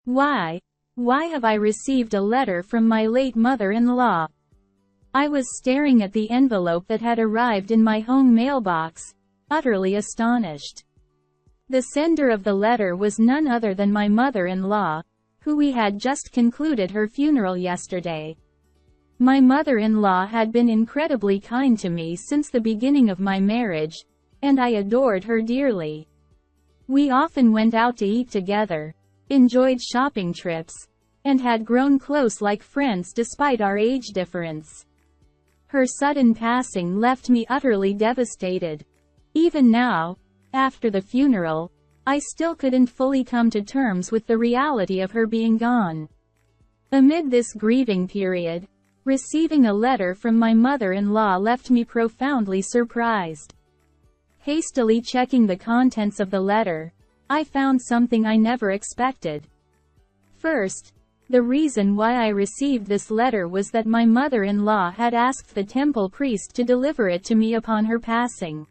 Why? Why have I received a letter from my late mother-in-law? I was staring at the envelope that had arrived in my home mailbox, utterly astonished. The sender of the letter was none other than my mother-in-law, who we had just concluded her funeral yesterday. My mother-in-law had been incredibly kind to me since the beginning of my marriage, and I adored her dearly. We often went out to eat together, enjoyed shopping trips, and had grown close like friends despite our age difference. Her sudden passing left me utterly devastated. Even now, after the funeral, I still couldn't fully come to terms with the reality of her being gone. Amid this grieving period, receiving a letter from my mother-in-law left me profoundly surprised. Hastily checking the contents of the letter, I found something I never expected. First, the reason why I received this letter was that my mother-in-law had asked the temple priest to deliver it to me upon her passing.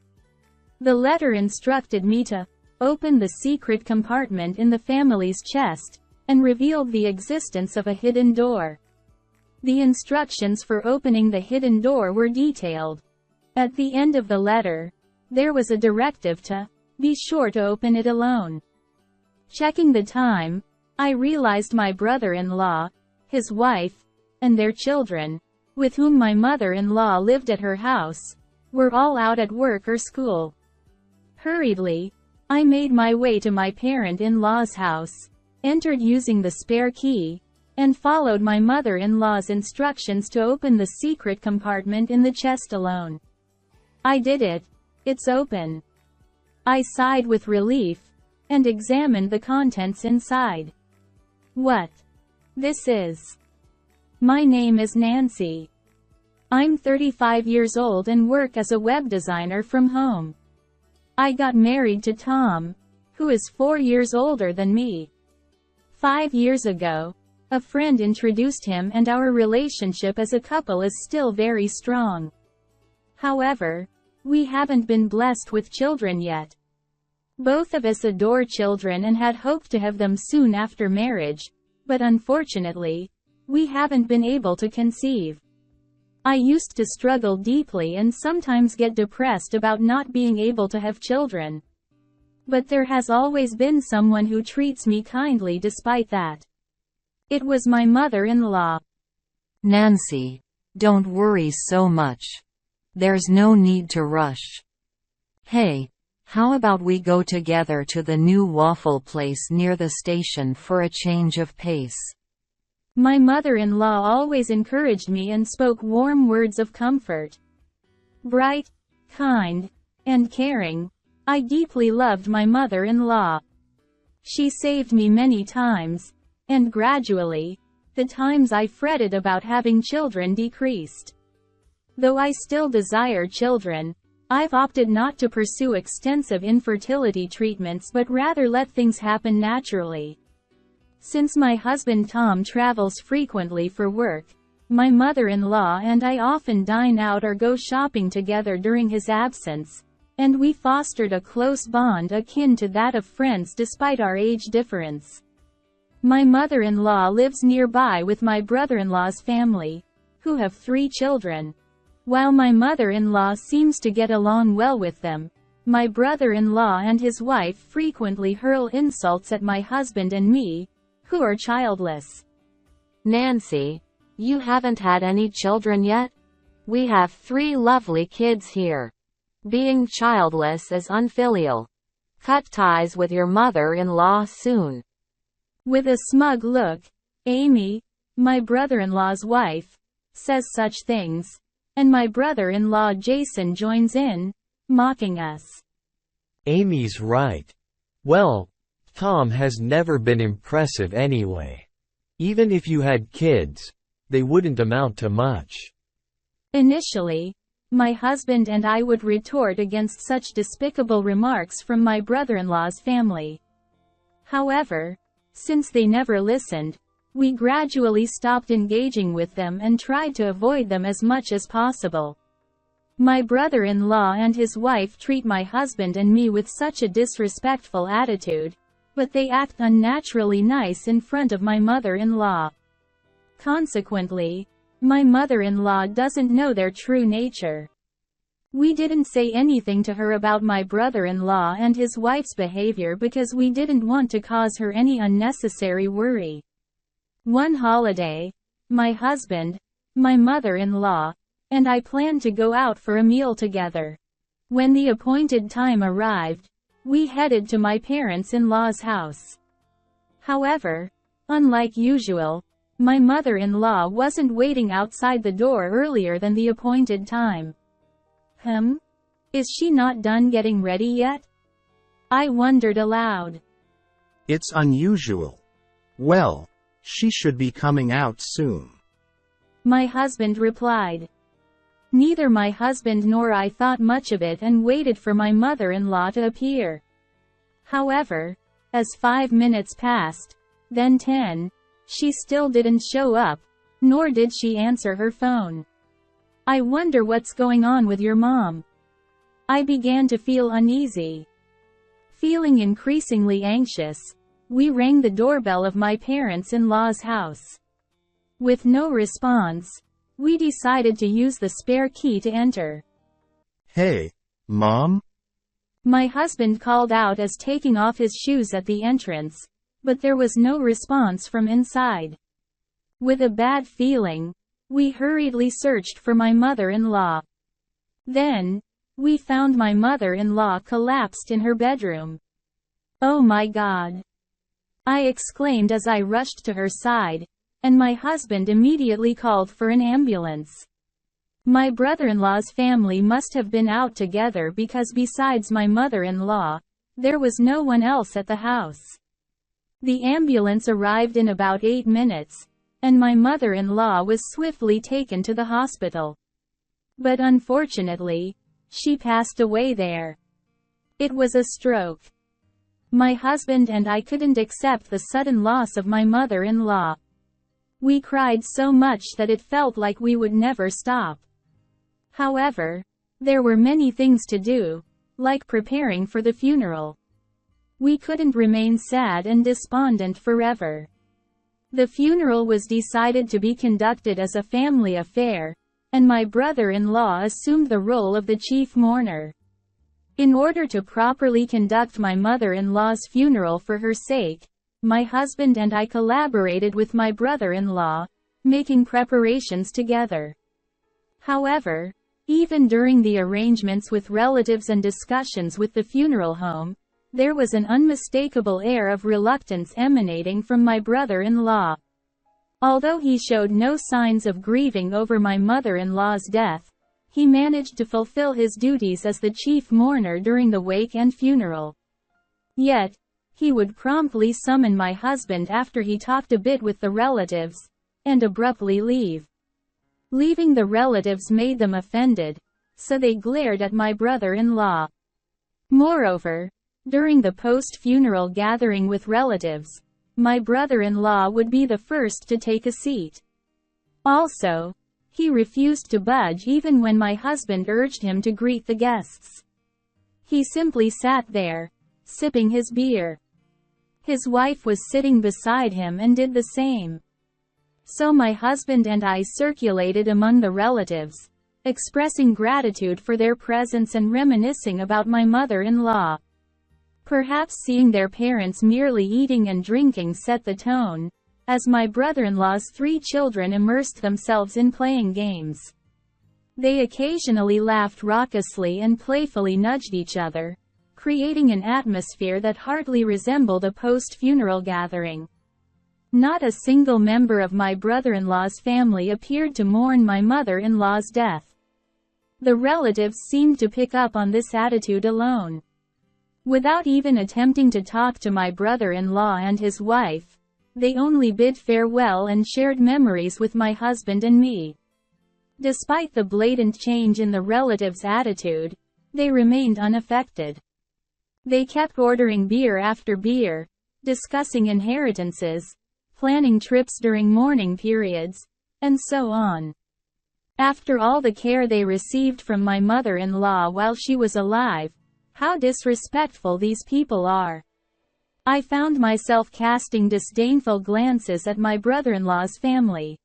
The letter instructed me to open the secret compartment in the family's chest, and revealed the existence of a hidden door. The instructions for opening the hidden door were detailed. At the end of the letter, there was a directive to be sure to open it alone. Checking the time, I realized my brother-in-law, his wife, and their children, with whom my mother-in-law lived at her house, were all out at work or school. Hurriedly, I made my way to my parent-in-law's house, entered using the spare key, and followed my mother-in-law's instructions to open the secret compartment in the chest alone. I did it. It's open. I sighed with relief, and examined the contents inside. What? This is. My name is Nancy. I'm 35 years old and work as a web designer from home. I got married to Tom, who is 4 years older than me. 5 years ago, a friend introduced him and our relationship as a couple is still very strong. However, we haven't been blessed with children yet. Both of us adore children and had hoped to have them soon after marriage, but unfortunately, we haven't been able to conceive. I used to struggle deeply and sometimes get depressed about not being able to have children. But there has always been someone who treats me kindly despite that. It was my mother-in-law. Nancy, don't worry so much. There's no need to rush. Hey, how about we go together to the new waffle place near the station for a change of pace? My mother-in-law always encouraged me and spoke warm words of comfort. Bright, kind, and caring, I deeply loved my mother-in-law. She saved me many times, and gradually, the times I fretted about having children decreased. Though I still desire children, I've opted not to pursue extensive infertility treatments but rather let things happen naturally. Since my husband Tom travels frequently for work, my mother-in-law and I often dine out or go shopping together during his absence, and we fostered a close bond akin to that of friends despite our age difference. My mother-in-law lives nearby with my brother-in-law's family, who have 3 children. While my mother-in-law seems to get along well with them, my brother-in-law and his wife frequently hurl insults at my husband and me, who are childless. Nancy, you haven't had any children yet? We have 3 lovely kids here. Being childless is unfilial. Cut ties with your mother-in-law soon. With a smug look, Amy, my brother-in-law's wife, says such things, and my brother-in-law Jason joins in, mocking us. Amy's right. Well, Tom has never been impressive anyway. Even if you had kids, they wouldn't amount to much. Initially, my husband and I would retort against such despicable remarks from my brother-in-law's family. However, since they never listened, we gradually stopped engaging with them and tried to avoid them as much as possible. My brother-in-law and his wife treat my husband and me with such a disrespectful attitude, but they act unnaturally nice in front of my mother-in-law. Consequently, my mother-in-law doesn't know their true nature. We didn't say anything to her about my brother-in-law and his wife's behavior because we didn't want to cause her any unnecessary worry. One holiday, my husband, my mother-in-law, and I planned to go out for a meal together. When the appointed time arrived, we headed to my parents-in-law's house. However, unlike usual, my mother-in-law wasn't waiting outside the door earlier than the appointed time. Is she not done getting ready yet? I wondered aloud. It's unusual. Well, she should be coming out soon. My husband replied. Neither my husband nor I thought much of it and waited for my mother-in-law to appear. However, as 5 minutes passed, then 10, she still didn't show up, nor did she answer her phone. I wonder what's going on with your mom. I began to feel uneasy. Feeling increasingly anxious, we rang the doorbell of my parents-in-law's house. With no response, we decided to use the spare key to enter. Hey, Mom? My husband called out as taking off his shoes at the entrance, but there was no response from inside. With a bad feeling, we hurriedly searched for my mother-in-law. Then, we found my mother-in-law collapsed in her bedroom. Oh my God! I exclaimed as I rushed to her side, and my husband immediately called for an ambulance. My brother-in-law's family must have been out together because besides my mother-in-law, there was no one else at the house. The ambulance arrived in about 8 minutes, and my mother-in-law was swiftly taken to the hospital. But unfortunately, she passed away there. It was a stroke. My husband and I couldn't accept the sudden loss of my mother-in-law. We cried so much that it felt like we would never stop. However, there were many things to do, like preparing for the funeral. We couldn't remain sad and despondent forever. The funeral was decided to be conducted as a family affair, and my brother-in-law assumed the role of the chief mourner. In order to properly conduct my mother-in-law's funeral for her sake, my husband and I collaborated with my brother-in-law, making preparations together. However, even during the arrangements with relatives and discussions with the funeral home, there was an unmistakable air of reluctance emanating from my brother-in-law. Although he showed no signs of grieving over my mother-in-law's death, he managed to fulfill his duties as the chief mourner during the wake and funeral. Yet, he would promptly summon my husband after he talked a bit with the relatives, and abruptly leave. Leaving the relatives made them offended, so they glared at my brother-in-law. Moreover, during the post-funeral gathering with relatives, my brother-in-law would be the first to take a seat. Also, he refused to budge even when my husband urged him to greet the guests. He simply sat there, sipping his beer. His wife was sitting beside him and did the same. So my husband and I circulated among the relatives, expressing gratitude for their presence and reminiscing about my mother-in-law. Perhaps seeing their parents merely eating and drinking set the tone, as my brother-in-law's 3 children immersed themselves in playing games. They occasionally laughed raucously and playfully nudged each other, creating an atmosphere that hardly resembled a post-funeral gathering. Not a single member of my brother-in-law's family appeared to mourn my mother-in-law's death. The relatives seemed to pick up on this attitude alone. Without even attempting to talk to my brother-in-law and his wife, they only bid farewell and shared memories with my husband and me. Despite the blatant change in the relatives' attitude, they remained unaffected. They kept ordering beer after beer, discussing inheritances, planning trips during mourning periods, and so on. After all the care they received from my mother-in-law while she was alive, how disrespectful these people are. I found myself casting disdainful glances at my brother-in-law's family.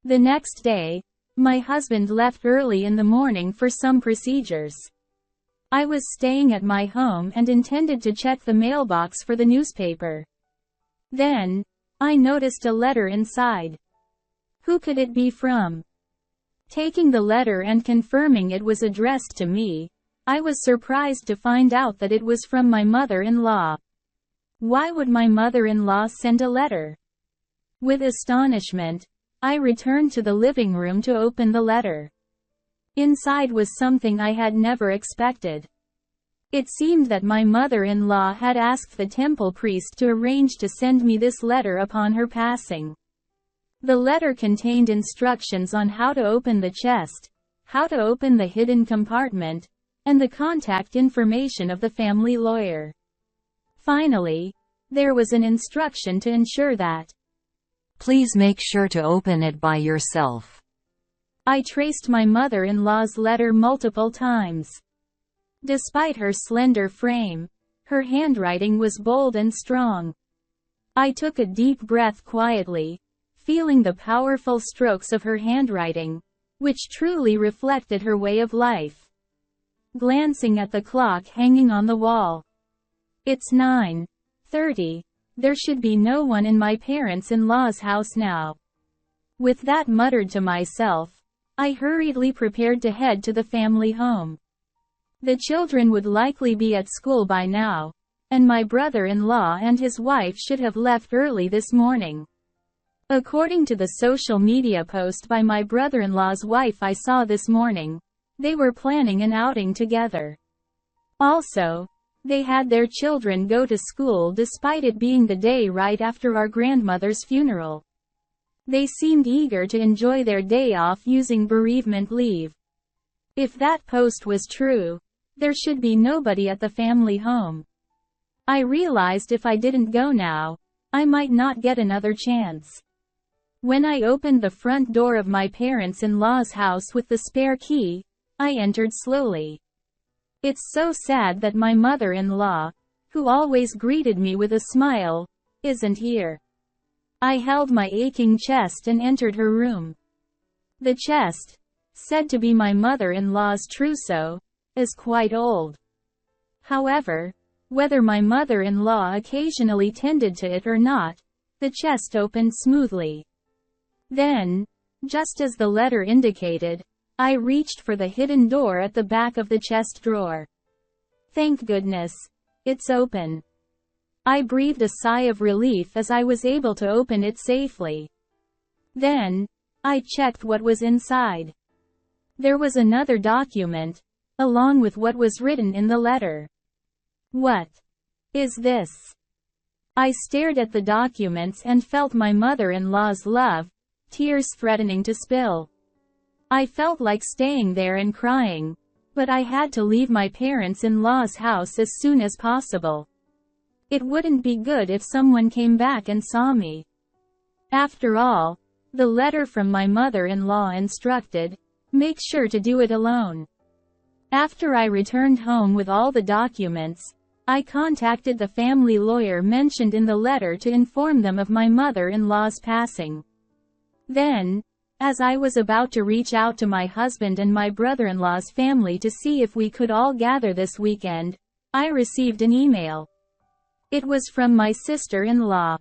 The next day, my husband left early in the morning for some procedures. I was staying at my home and intended to check the mailbox for the newspaper. Then, I noticed a letter inside. Who could it be from? Taking the letter and confirming it was addressed to me, I was surprised to find out that it was from my mother-in-law. Why would my mother-in-law send a letter? With astonishment, I returned to the living room to open the letter. Inside was something I had never expected. It seemed that my mother-in-law had asked the temple priest to arrange to send me this letter upon her passing. The letter contained instructions on how to open the chest, how to open the hidden compartment, and the contact information of the family lawyer. Finally, there was an instruction to ensure that, Please make sure to open it by yourself. I traced my mother-in-law's letter multiple times. Despite her slender frame, her handwriting was bold and strong. I took a deep breath quietly, feeling the powerful strokes of her handwriting, which truly reflected her way of life. Glancing at the clock hanging on the wall. It's 9:30. There should be no one in my parents-in-law's house now. With that muttered to myself, I hurriedly prepared to head to the family home. The children would likely be at school by now, and my brother-in-law and his wife should have left early this morning. According to the social media post by my brother-in-law's wife I saw this morning, they were planning an outing together. Also, they had their children go to school despite it being the day right after our grandmother's funeral. They seemed eager to enjoy their day off using bereavement leave. If that post was true, there should be nobody at the family home. I realized if I didn't go now, I might not get another chance. When I opened the front door of my parents-in-law's house with the spare key, I entered slowly. It's so sad that my mother-in-law, who always greeted me with a smile, isn't here. I held my aching chest and entered her room. The chest, said to be my mother-in-law's trousseau, is quite old. However, whether my mother-in-law occasionally tended to it or not, the chest opened smoothly. Then, just as the letter indicated, I reached for the hidden door at the back of the chest drawer. Thank goodness, it's open. I breathed a sigh of relief as I was able to open it safely. Then, I checked what was inside. There was another document, along with what was written in the letter. What is this? I stared at the documents and felt my mother-in-law's love, tears threatening to spill. I felt like staying there and crying, but I had to leave my parents-in-law's house as soon as possible. It wouldn't be good if someone came back and saw me. After all, the letter from my mother-in-law instructed, make sure to do it alone. After I returned home with all the documents, I contacted the family lawyer mentioned in the letter to inform them of my mother-in-law's passing. Then, as I was about to reach out to my husband and my brother-in-law's family to see if we could all gather this weekend, I received an email. It was from my sister-in-law.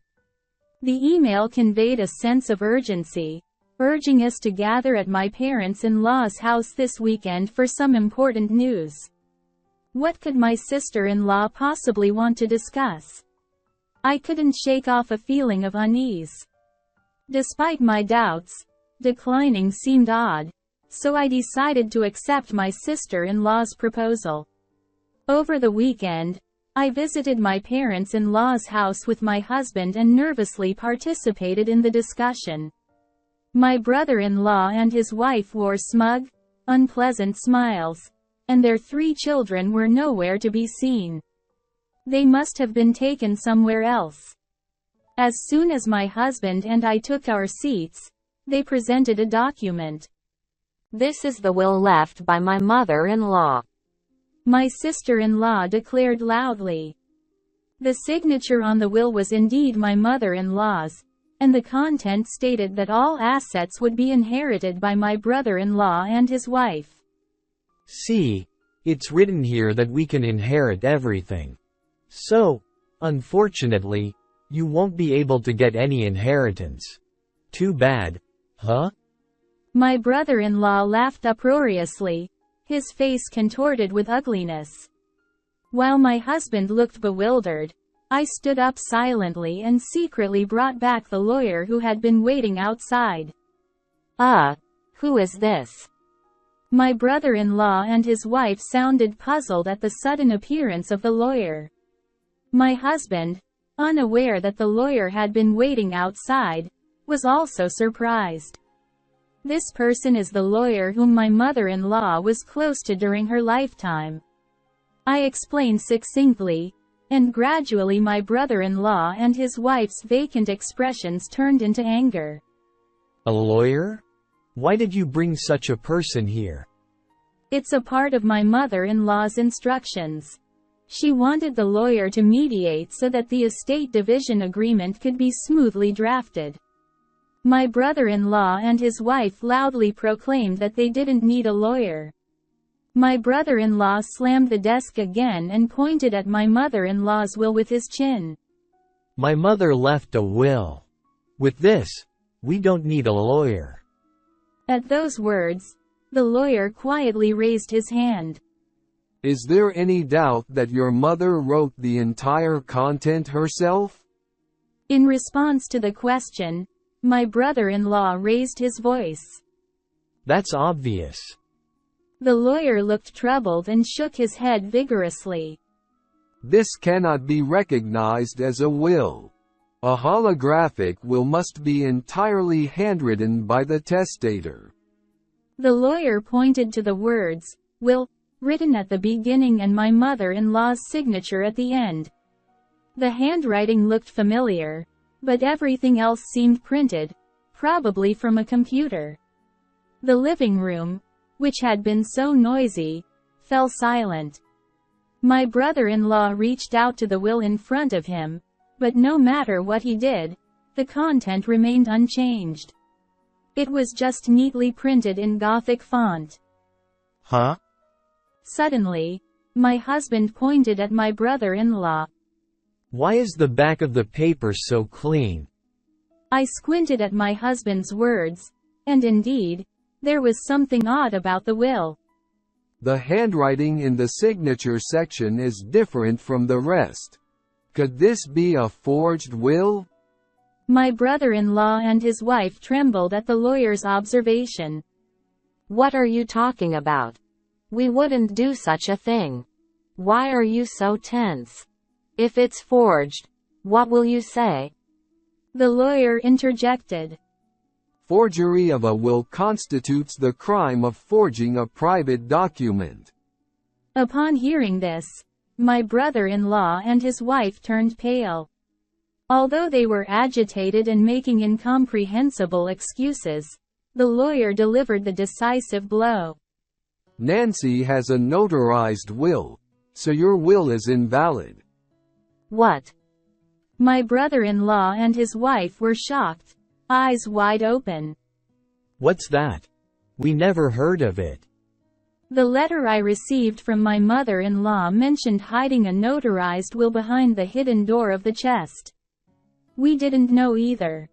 The email conveyed a sense of urgency, urging us to gather at my parents-in-law's house this weekend for some important news. What could my sister-in-law possibly want to discuss? I couldn't shake off a feeling of unease. Despite my doubts, declining seemed odd, so I decided to accept my sister-in-law's proposal. Over the weekend, I visited my parents-in-law's house with my husband and nervously participated in the discussion. My brother-in-law and his wife wore smug, unpleasant smiles, and their 3 children were nowhere to be seen. They must have been taken somewhere else. As soon as my husband and I took our seats, they presented a document. This is the will left by my mother-in-law. My sister-in-law declared loudly. The signature on the will was indeed my mother-in-law's, and the content stated that all assets would be inherited by my brother-in-law and his wife. See, it's written here that we can inherit everything. So, unfortunately, you won't be able to get any inheritance. Too bad, huh? My brother-in-law laughed uproariously, his face contorted with ugliness. While my husband looked bewildered, I stood up silently and secretly brought back the lawyer who had been waiting outside. Who is this? My brother-in-law and his wife sounded puzzled at the sudden appearance of the lawyer. My husband, unaware that the lawyer had been waiting outside, was also surprised. This person is the lawyer whom my mother-in-law was close to during her lifetime. I explained succinctly, and gradually my brother-in-law and his wife's vacant expressions turned into anger. A lawyer? Why did you bring such a person here? It's a part of my mother-in-law's instructions. She wanted the lawyer to mediate so that the estate division agreement could be smoothly drafted. My brother-in-law and his wife loudly proclaimed that they didn't need a lawyer. My brother-in-law slammed the desk again and pointed at my mother-in-law's will with his chin. My mother left a will. With this, we don't need a lawyer. At those words, the lawyer quietly raised his hand. Is there any doubt that your mother wrote the entire content herself? In response to the question, my brother-in-law raised his voice. That's obvious. The lawyer looked troubled and shook his head vigorously. This cannot be recognized as a will. A holographic will must be entirely handwritten by the testator. The lawyer pointed to the words, "will," written at the beginning and my mother-in-law's signature at the end. The handwriting looked familiar, but everything else seemed printed, probably from a computer. The living room, which had been so noisy, fell silent. My brother-in-law reached out to the will in front of him, but no matter what he did, the content remained unchanged. It was just neatly printed in Gothic font. Huh? Suddenly, my husband pointed at my brother-in-law. Why is the back of the paper so clean? I squinted at my husband's words, and indeed, there was something odd about the will. The handwriting in the signature section is different from the rest. Could this be a forged will? My brother-in-law and his wife trembled at the lawyer's observation. What are you talking about? We wouldn't do such a thing. Why are you so tense? If it's forged, what will you say? The lawyer interjected. Forgery of a will constitutes the crime of forging a private document. Upon hearing this, my brother-in-law and his wife turned pale. Although they were agitated and making incomprehensible excuses, the lawyer delivered the decisive blow. Nancy has a notarized will, so your will is invalid. What? My brother-in-law and his wife were shocked, eyes wide open. What's that? We never heard of it. The letter I received from my mother-in-law mentioned hiding a notarized will behind the hidden door of the chest. We didn't know either.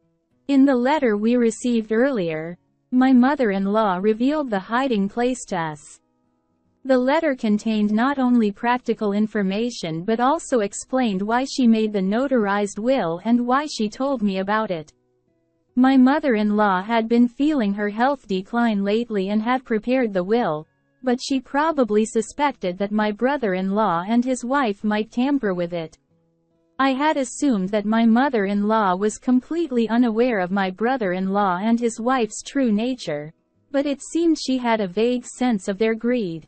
In the letter we received earlier, my mother-in-law revealed the hiding place to us. The letter contained not only practical information but also explained why she made the notarized will and why she told me about it. My mother-in-law had been feeling her health decline lately and had prepared the will, but she probably suspected that my brother-in-law and his wife might tamper with it. I had assumed that my mother-in-law was completely unaware of my brother-in-law and his wife's true nature, but it seemed she had a vague sense of their greed.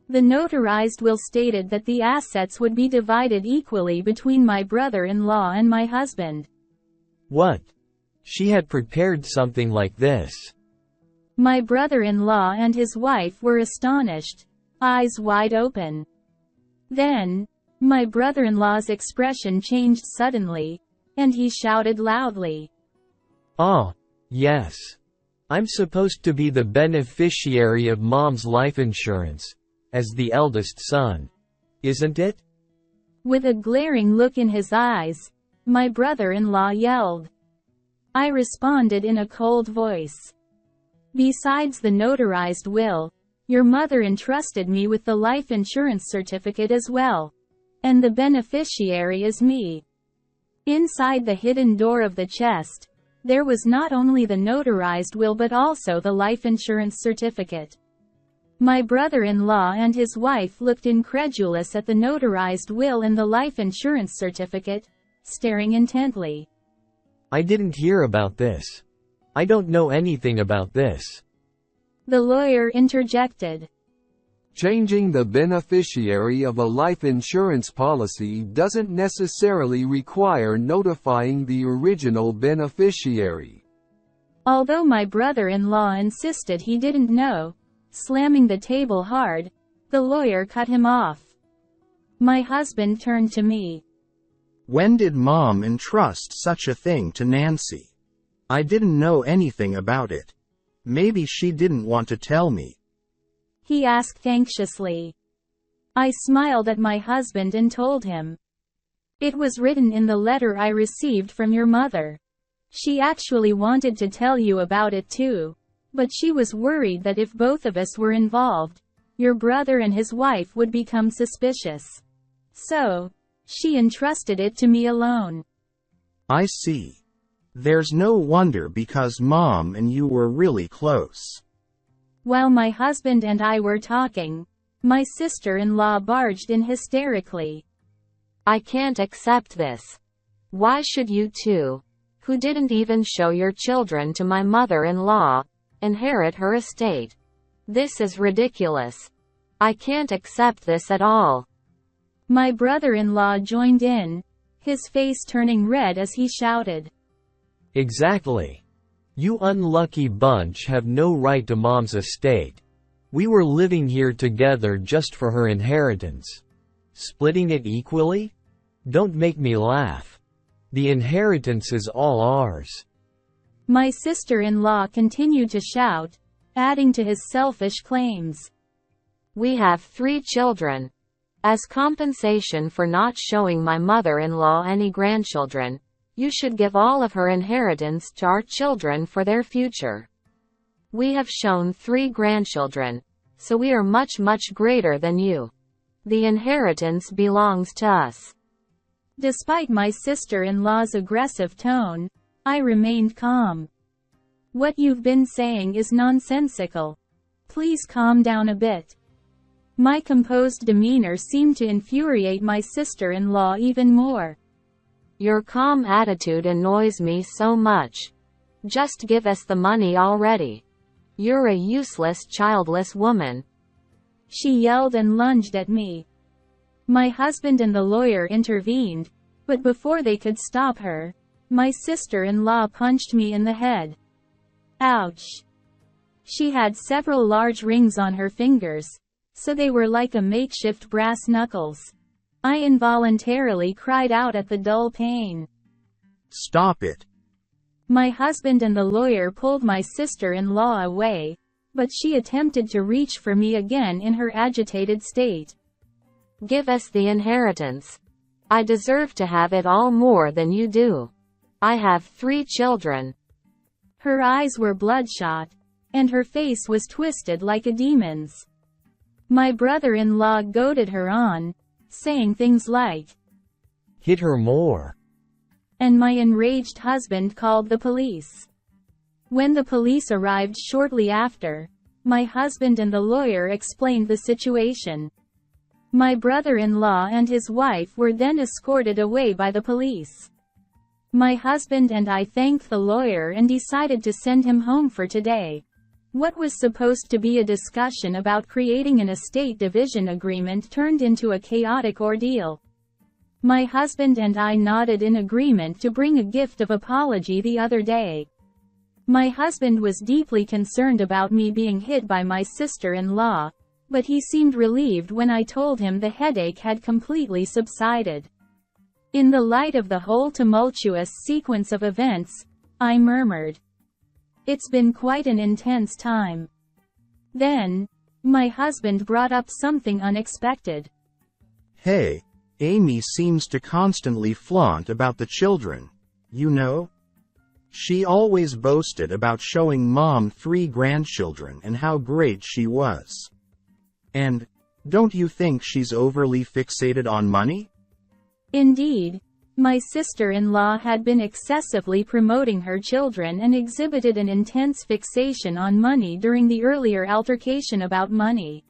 The notarized will stated that the assets would be divided equally between my brother-in-law and my husband. What? She had prepared something like this. My brother-in-law and his wife were astonished, eyes wide open. Then, My brother-in-law's expression changed suddenly, and he shouted loudly. "Oh, yes. I'm supposed to be the beneficiary of Mom's life insurance, as the eldest son. Isn't it?" With a glaring look in his eyes, my brother-in-law yelled. I responded in a cold voice. "Besides the notarized will, your mother entrusted me with the life insurance certificate as well. And the beneficiary is me." Inside the hidden door of the chest, there was not only the notarized will but also the life insurance certificate. My brother-in-law and his wife looked incredulous at the notarized will and the life insurance certificate, staring intently. "I didn't hear about this. I don't know anything about this," the lawyer interjected. Changing the beneficiary of a life insurance policy doesn't necessarily require notifying the original beneficiary. Although my brother-in-law insisted he didn't know, slamming the table hard, the lawyer cut him off. My husband turned to me. When did Mom entrust such a thing to Nancy? I didn't know anything about it. Maybe she didn't want to tell me. He asked anxiously. I smiled at my husband and told him. It was written in the letter I received from your mother. She actually wanted to tell you about it too, but she was worried that if both of us were involved, your brother and his wife would become suspicious. So, she entrusted it to me alone. I see. There's no wonder because Mom and you were really close. While my husband and I were talking, my sister-in-law barged in hysterically. I can't accept this. Why should you two, who didn't even show your children to my mother-in-law, inherit her estate? This is ridiculous. I can't accept this at all. My brother-in-law joined in, his face turning red as he shouted. "Exactly. You unlucky bunch have no right to Mom's estate. We were living here together just for her inheritance. Splitting it equally? Don't make me laugh. The inheritance is all ours." My sister-in-law continued to shout, adding to his selfish claims. We have 3 children. As compensation for not showing my mother-in-law any grandchildren, you should give all of her inheritance to our children for their future. We have shown 3 grandchildren, so we are much greater than you. The inheritance belongs to us. Despite my sister-in-law's aggressive tone, I remained calm. What you've been saying is nonsensical. Please calm down a bit. My composed demeanor seemed to infuriate my sister-in-law even more. Your calm attitude annoys me so much. Just give us the money already. You're a useless, childless woman. She yelled and lunged at me. My husband and the lawyer intervened, but before they could stop her, my sister-in-law punched me in the head. Ouch. She had several large rings on her fingers, so they were like a makeshift brass knuckles. I involuntarily cried out at the dull pain. Stop it. My husband and the lawyer pulled my sister-in-law away, but she attempted to reach for me again in her agitated state. Give us the inheritance. I deserve to have it all more than you do. I have 3 children. Her eyes were bloodshot, and her face was twisted like a demon's. My brother-in-law goaded her on, saying things like, "Hit her more." And my enraged husband called the police. When the police arrived shortly after, my husband and the lawyer explained the situation. My brother-in-law and his wife were then escorted away by the police. My husband and I thanked the lawyer and decided to send him home for today. What was supposed to be a discussion about creating an estate division agreement turned into a chaotic ordeal. My husband and I nodded in agreement to bring a gift of apology the other day. My husband was deeply concerned about me being hit by my sister-in-law, but he seemed relieved when I told him the headache had completely subsided. In the light of the whole tumultuous sequence of events, I murmured, "It's been quite an intense time." Then, my husband brought up something unexpected. Hey, Amy seems to constantly flaunt about the children, you know? She always boasted about showing Mom 3 grandchildren and how great she was. And, don't you think she's overly fixated on money? Indeed, my sister-in-law had been excessively promoting her children and exhibited an intense fixation on money during the earlier altercation about money.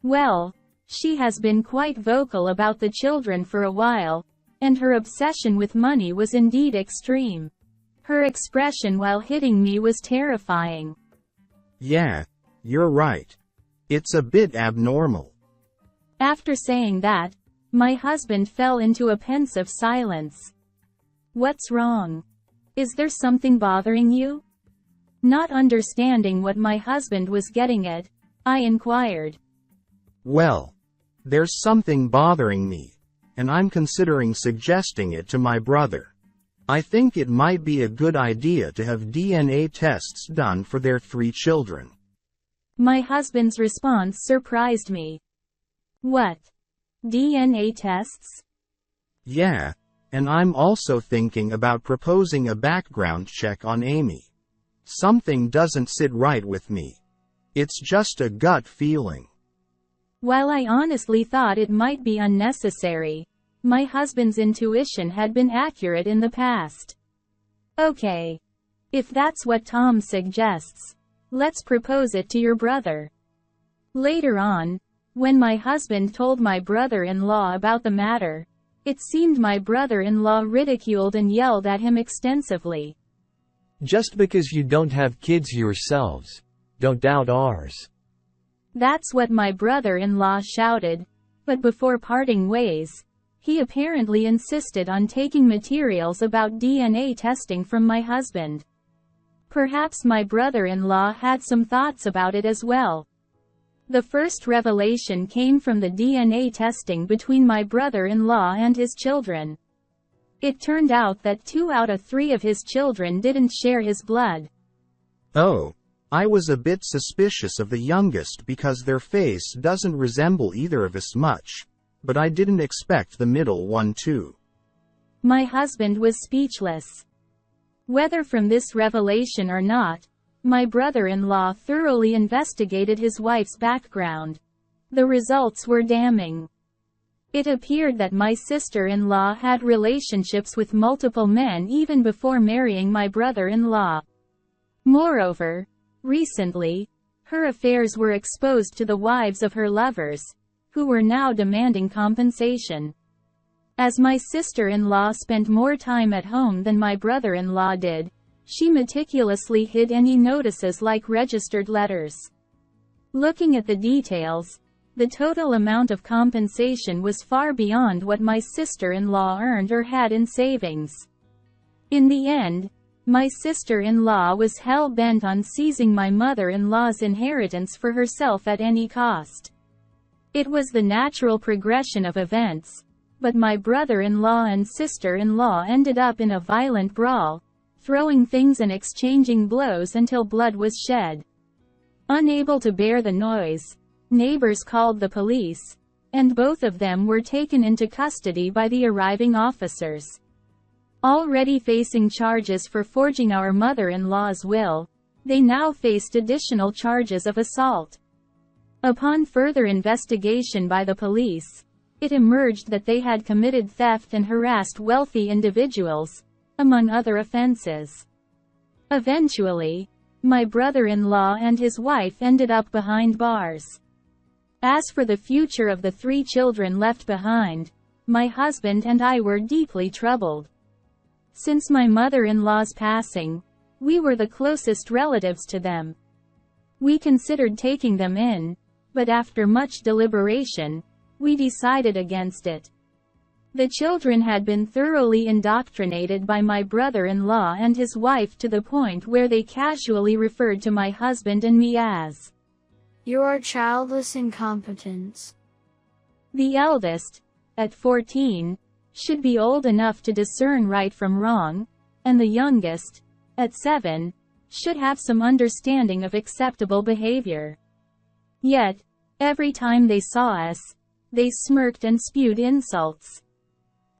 Well, she has been quite vocal about the children for a while, and her obsession with money was indeed extreme. Her expression while hitting me was terrifying. Yeah, you're right. It's a bit abnormal. After saying that, my husband fell into a pensive silence. "What's wrong? Is there something bothering you?" Not understanding what my husband was getting at, I inquired. Well, there's something bothering me, and I'm considering suggesting it to my brother. I think it might be a good idea to have DNA tests done for their 3 children. My husband's response surprised me. "What? DNA tests?" Yeah, and I'm also thinking about proposing a background check on Amy. Something doesn't sit right with me. It's just a gut feeling. While I honestly thought it might be unnecessary, my husband's intuition had been accurate in the past. "Okay. If that's what Tom suggests, let's propose it to your brother." Later on, when my husband told my brother-in-law about the matter, it seemed my brother-in-law ridiculed and yelled at him extensively. Just because you don't have kids yourselves, don't doubt ours. That's what my brother-in-law shouted, but before parting ways, he apparently insisted on taking materials about DNA testing from my husband. Perhaps my brother-in-law had some thoughts about it as well. The first revelation came from the DNA testing between my brother-in-law and his children. It turned out that 2 out of 3 of his children didn't share his blood. Oh, I was a bit suspicious of the youngest because their face doesn't resemble either of us much, but I didn't expect the middle one too. My husband was speechless. Whether from this revelation or not, my brother-in-law thoroughly investigated his wife's background. The results were damning. It appeared that my sister-in-law had relationships with multiple men even before marrying my brother-in-law. Moreover, recently, her affairs were exposed to the wives of her lovers, who were now demanding compensation. As my sister-in-law spent more time at home than my brother-in-law did, she meticulously hid any notices like registered letters. Looking at the details, the total amount of compensation was far beyond what my sister-in-law earned or had in savings. In the end, my sister-in-law was hell-bent on seizing my mother-in-law's inheritance for herself at any cost. It was the natural progression of events, but my brother-in-law and sister-in-law ended up in a violent brawl, throwing things and exchanging blows until blood was shed. Unable to bear the noise, neighbors called the police, and both of them were taken into custody by the arriving officers. Already facing charges for forging our mother-in-law's will, they now faced additional charges of assault. Upon further investigation by the police, it emerged that they had committed theft and harassed wealthy individuals, among other offenses. Eventually, my brother-in-law and his wife ended up behind bars. As for the future of the 3 children left behind, my husband and I were deeply troubled. Since my mother-in-law's passing, we were the closest relatives to them. We considered taking them in, but after much deliberation, we decided against it. The children had been thoroughly indoctrinated by my brother-in-law and his wife to the point where they casually referred to my husband and me as You are childless incompetence. The eldest, at 14, should be old enough to discern right from wrong, and the youngest, at 7, should have some understanding of acceptable behavior. Yet, every time they saw us, they smirked and spewed insults.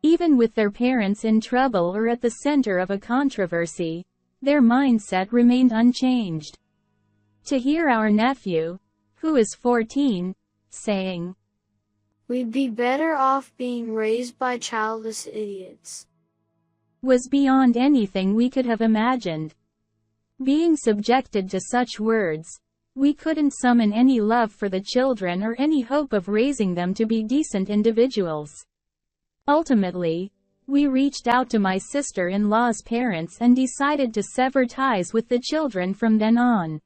Even with their parents in trouble or at the center of a controversy, their mindset remained unchanged. To hear our nephew, who is 14, saying, "We'd be better off being raised by childless idiots," was beyond anything we could have imagined. Being subjected to such words, we couldn't summon any love for the children or any hope of raising them to be decent individuals. Ultimately, we reached out to my sister-in-law's parents and decided to sever ties with the children from then on.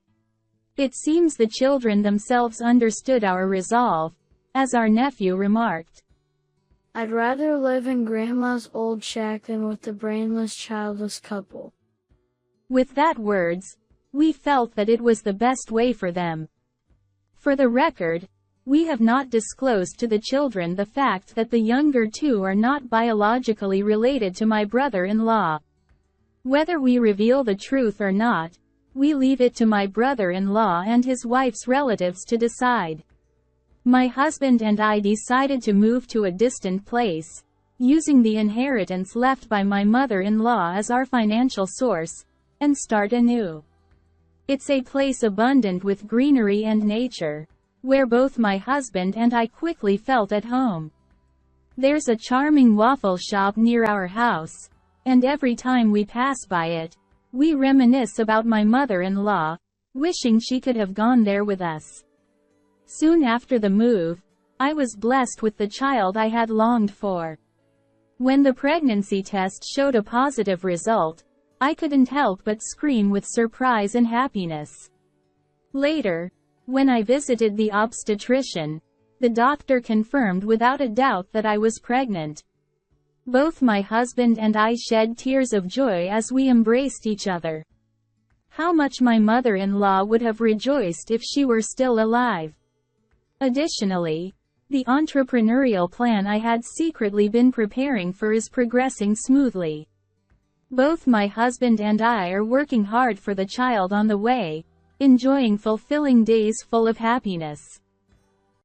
It seems the children themselves understood our resolve, as our nephew remarked, "I'd rather live in Grandma's old shack than with the brainless childless couple." With that words, we felt that it was the best way for them. For the record, we have not disclosed to the children the fact that the younger two are not biologically related to my brother-in-law. Whether we reveal the truth or not, we leave it to my brother-in-law and his wife's relatives to decide. My husband and I decided to move to a distant place, using the inheritance left by my mother-in-law as our financial source, and start anew. It's a place abundant with greenery and nature, where both my husband and I quickly felt at home. There's a charming waffle shop near our house, and every time we pass by it, we reminisce about my mother-in-law, wishing she could have gone there with us. Soon after the move, I was blessed with the child I had longed for. When the pregnancy test showed a positive result, I couldn't help but scream with surprise and happiness. Later, when I visited the obstetrician, the doctor confirmed without a doubt that I was pregnant. Both my husband and I shed tears of joy as we embraced each other. How much my mother-in-law would have rejoiced if she were still alive. Additionally, the entrepreneurial plan I had secretly been preparing for is progressing smoothly. Both my husband and I are working hard for the child on the way, enjoying fulfilling days full of happiness.